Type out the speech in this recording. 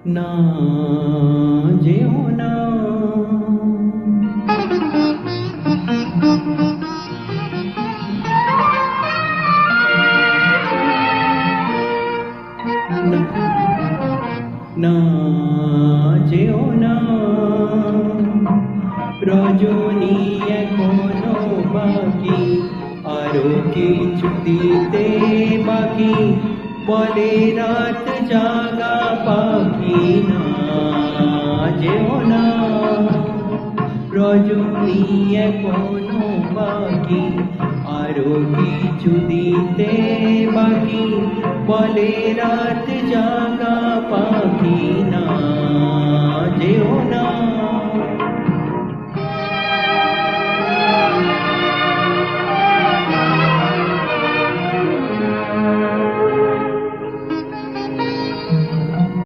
না যেও না, না যেও না, রজনী এখনো বাকি, আরো কিছু দিতে বাকি, বলে রাত জাগা পাখি। না যেও না, রজনী এখনো বাকি, আরো কিছু দিতে বাকি, বলে রাত জাগা পাখি।